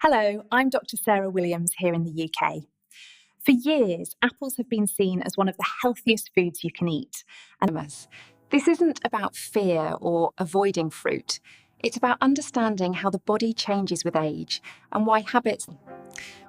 Hello, I'm Dr. Sarah Williams here in the UK. For years, apples have been seen as one of the healthiest foods you can eat. And this isn't about fear or avoiding fruit. It's about understanding how the body changes with age and why habits.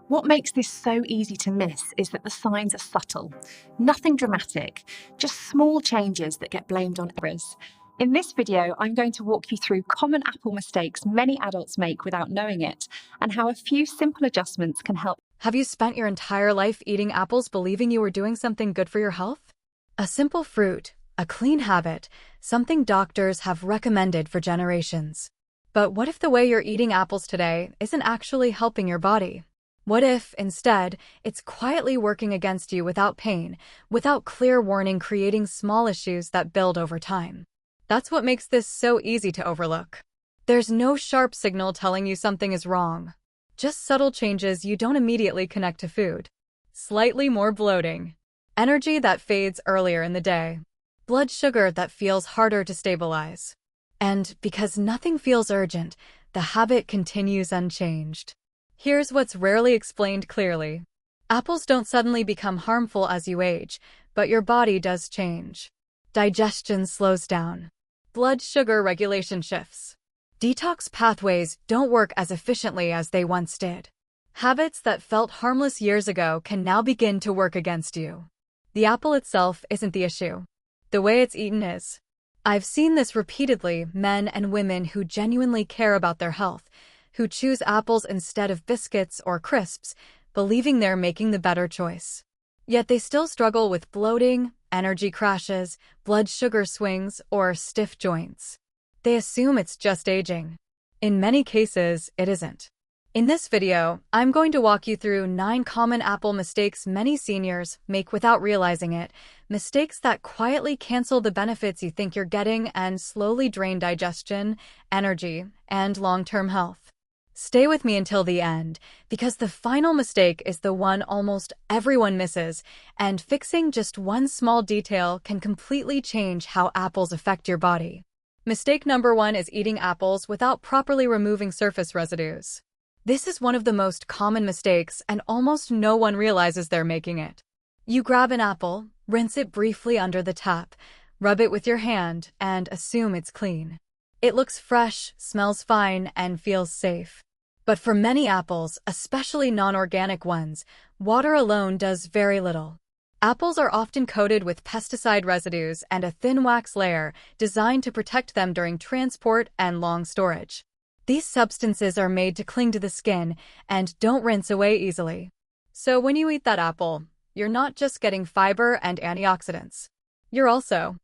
What makes this so easy to miss is that the signs are subtle, nothing dramatic, just small changes that get blamed on errors. In this video, I'm going to walk you through common apple mistakes many adults make without knowing it, and how a few simple adjustments can help. Have you spent your entire life eating apples believing you were doing something good for your health? A simple fruit, a clean habit, something doctors have recommended for generations. But what if the way you're eating apples today isn't actually helping your body? What if, instead, it's quietly working against you without pain, without clear warning, creating small issues that build over time? That's what makes this so easy to overlook. There's no sharp signal telling you something is wrong. Just subtle changes you don't immediately connect to food. Slightly more bloating. Energy that fades earlier in the day. Blood sugar that feels harder to stabilize. And because nothing feels urgent, the habit continues unchanged. Here's what's rarely explained clearly. Apples don't suddenly become harmful as you age, but your body does change. Digestion slows down. Blood sugar regulation shifts. Detox pathways don't work as efficiently as they once did. Habits that felt harmless years ago can now begin to work against you. The apple itself isn't the issue. The way it's eaten is. I've seen this repeatedly, men and women who genuinely care about their health, who choose apples instead of biscuits or crisps, believing they're making the better choice. Yet they still struggle with bloating, energy crashes, blood sugar swings, or stiff joints. They assume it's just aging. In many cases, it isn't. In this video, I'm going to walk you through 9 common apple mistakes many seniors make without realizing it, mistakes that quietly cancel the benefits you think you're getting and slowly drain digestion, energy, and long-term health. Stay with me until the end, because the final mistake is the one almost everyone misses, and fixing just one small detail can completely change how apples affect your body. Mistake number 1 is eating apples without properly removing surface residues. This is one of the most common mistakes, and almost no one realizes they're making it. You grab an apple, rinse it briefly under the tap, rub it with your hand, and assume it's clean. It looks fresh, smells fine, and feels safe. But for many apples, especially non-organic ones, water alone does very little. Apples are often coated with pesticide residues and a thin wax layer designed to protect them during transport and long storage. These substances are made to cling to the skin and don't rinse away easily. So when you eat that apple, you're not just getting fiber and antioxidants. You're also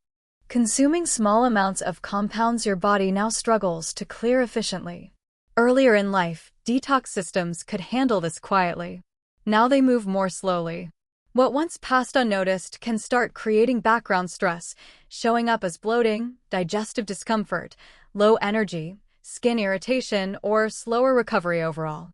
consuming small amounts of compounds your body now struggles to clear efficiently. Earlier in life, detox systems could handle this quietly. Now they move more slowly. What once passed unnoticed can start creating background stress, showing up as bloating, digestive discomfort, low energy, skin irritation, or slower recovery overall.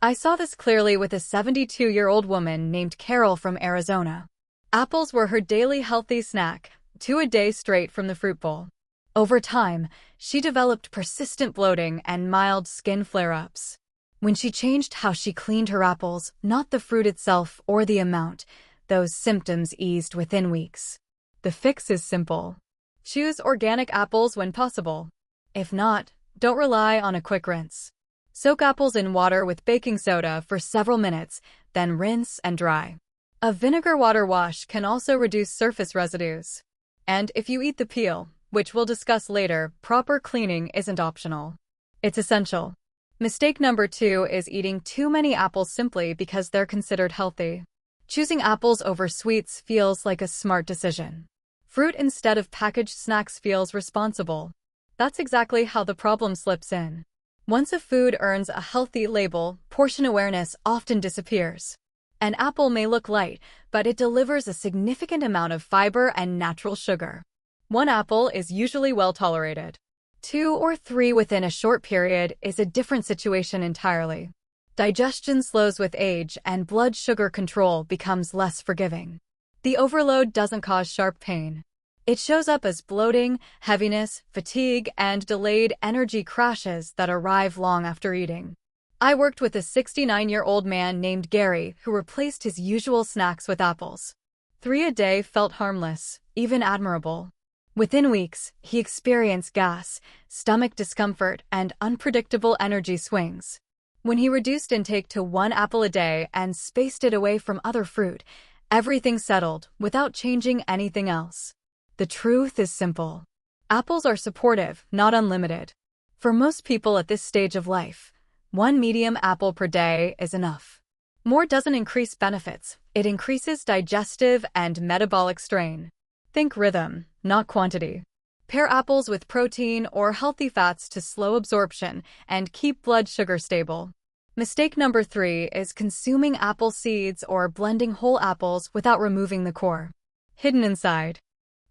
I saw this clearly with a 72-year-old woman named Carol from Arizona. Apples were her daily healthy snack, 2 a day straight from the fruit bowl. Over time, she developed persistent bloating and mild skin flare-ups. When she changed how she cleaned her apples, not the fruit itself or the amount, those symptoms eased within weeks. The fix is simple. Choose organic apples when possible. If not, don't rely on a quick rinse. Soak apples in water with baking soda for several minutes, then rinse and dry. A vinegar water wash can also reduce surface residues. And if you eat the peel, which we'll discuss later, proper cleaning isn't optional. It's essential. Mistake number 2 is eating too many apples simply because they're considered healthy. Choosing apples over sweets feels like a smart decision. Fruit instead of packaged snacks feels responsible. That's exactly how the problem slips in. Once a food earns a healthy label, portion awareness often disappears. An apple may look light, but it delivers a significant amount of fiber and natural sugar. 1 apple is usually well tolerated. 2 or 3 within a short period is a different situation entirely. Digestion slows with age and blood sugar control becomes less forgiving. The overload doesn't cause sharp pain. It shows up as bloating, heaviness, fatigue, and delayed energy crashes that arrive long after eating. I worked with a 69-year-old man named Gary who replaced his usual snacks with apples. 3 a day felt harmless, even admirable. Within weeks, he experienced gas, stomach discomfort, and unpredictable energy swings. When he reduced intake to 1 apple a day and spaced it away from other fruit, everything settled without changing anything else. The truth is simple. Apples are supportive, not unlimited. For most people at this stage of life, 1 medium apple per day is enough. More doesn't increase benefits, it increases digestive and metabolic strain. Think rhythm, not quantity. Pair apples with protein or healthy fats to slow absorption and keep blood sugar stable. Mistake number 3 is consuming apple seeds or blending whole apples without removing the core. Hidden inside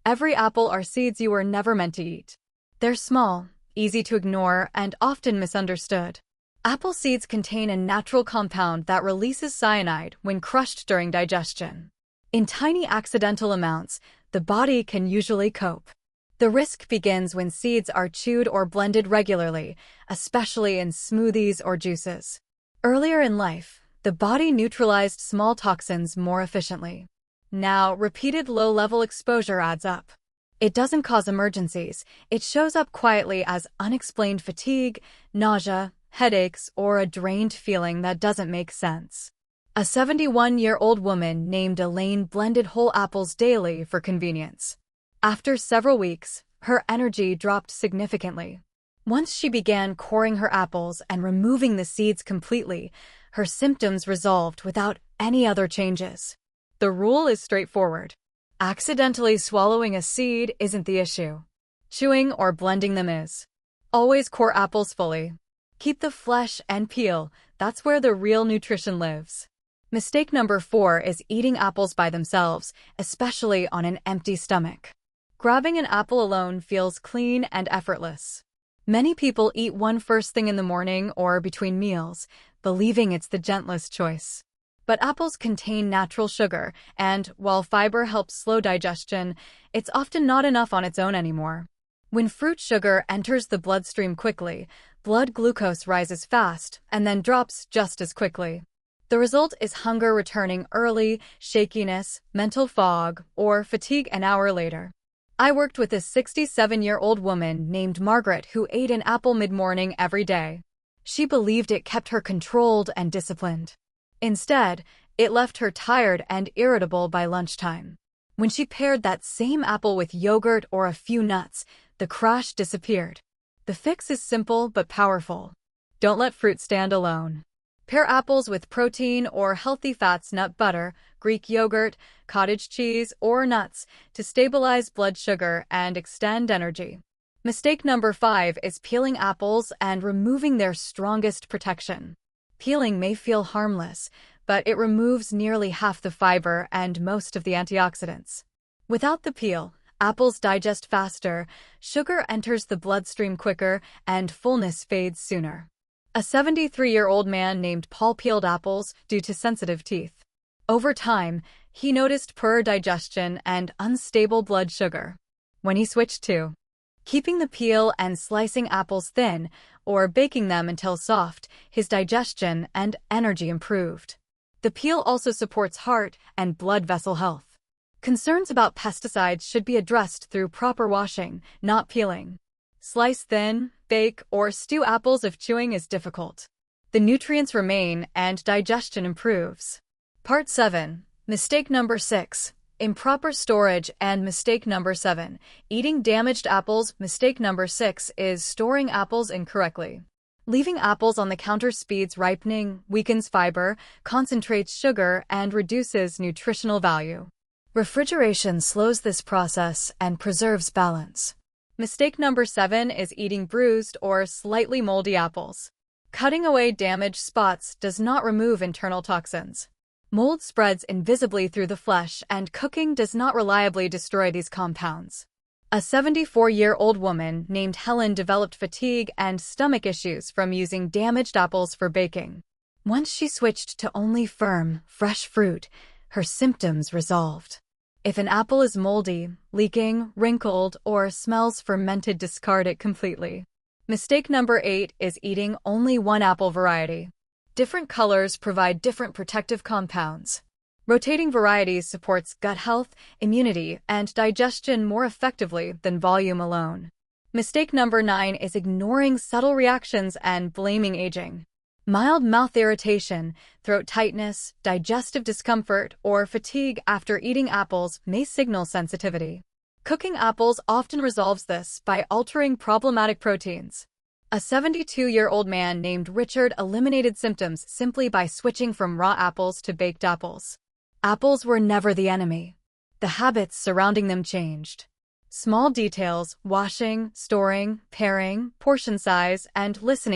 every apple are seeds you were never meant to eat. They're small, easy to ignore, and often misunderstood. Apple seeds contain a natural compound that releases cyanide when crushed during digestion. In tiny accidental amounts, the body can usually cope. The risk begins when seeds are chewed or blended regularly, especially in smoothies or juices. Earlier in life, the body neutralized small toxins more efficiently. Now, repeated low-level exposure adds up. It doesn't cause emergencies. It shows up quietly as unexplained fatigue, nausea, headaches, or a drained feeling that doesn't make sense. A 71-year-old woman named Elaine blended whole apples daily for convenience. After several weeks, her energy dropped significantly. Once she began coring her apples and removing the seeds completely, her symptoms resolved without any other changes. The rule is straightforward. Accidentally swallowing a seed isn't the issue. Chewing or blending them is. Always core apples fully. Keep the flesh and peel, that's where the real nutrition lives. Mistake number 4 is eating apples by themselves, especially on an empty stomach. Grabbing an apple alone feels clean and effortless. Many people eat one first thing in the morning or between meals, believing it's the gentlest choice. But apples contain natural sugar, and while fiber helps slow digestion, it's often not enough on its own anymore. When fruit sugar enters the bloodstream quickly, blood glucose rises fast and then drops just as quickly. The result is hunger returning early, shakiness, mental fog, or fatigue an hour later. I worked with a 67-year-old woman named Margaret who ate an apple mid-morning every day. She believed it kept her controlled and disciplined. Instead, it left her tired and irritable by lunchtime. When she paired that same apple with yogurt or a few nuts, the crash disappeared. The fix is simple but powerful. Don't let fruit stand alone. Pair apples with protein or healthy fats, nut butter, Greek yogurt, cottage cheese, or nuts to stabilize blood sugar and extend energy. Mistake number 5 is peeling apples and removing their strongest protection. Peeling may feel harmless, but it removes nearly half the fiber and most of the antioxidants. Without the peel, apples digest faster, sugar enters the bloodstream quicker, and fullness fades sooner. A 73-year-old man named Paul peeled apples due to sensitive teeth. Over time, he noticed poor digestion and unstable blood sugar. When he switched to keeping the peel and slicing apples thin, or baking them until soft, his digestion and energy improved. The peel also supports heart and blood vessel health. Concerns about pesticides should be addressed through proper washing, not peeling. Slice thin, bake, or stew apples if chewing is difficult. The nutrients remain and digestion improves. Part 7. Mistake number 6. Improper storage and mistake number 7. Eating damaged apples. Mistake number 6 is storing apples incorrectly. Leaving apples on the counter speeds ripening, weakens fiber, concentrates sugar, and reduces nutritional value. Refrigeration slows this process and preserves balance. Mistake number 7 is eating bruised or slightly moldy apples. Cutting away damaged spots does not remove internal toxins. Mold spreads invisibly through the flesh, and cooking does not reliably destroy these compounds. A 74-year-old woman named Helen developed fatigue and stomach issues from using damaged apples for baking. Once she switched to only firm, fresh fruit, her symptoms resolved. If an apple is moldy, leaking, wrinkled, or smells fermented, discard it completely. Mistake number 8 is eating only one apple variety. Different colors provide different protective compounds. Rotating varieties supports gut health, immunity, and digestion more effectively than volume alone. Mistake number 9 is ignoring subtle reactions and blaming aging. Mild mouth irritation, throat tightness, digestive discomfort, or fatigue after eating apples may signal sensitivity. Cooking apples often resolves this by altering problematic proteins. A 72-year-old man named Richard eliminated symptoms simply by switching from raw apples to baked apples. Apples were never the enemy. The habits surrounding them changed. Small details, washing, storing, paring, portion size, and listening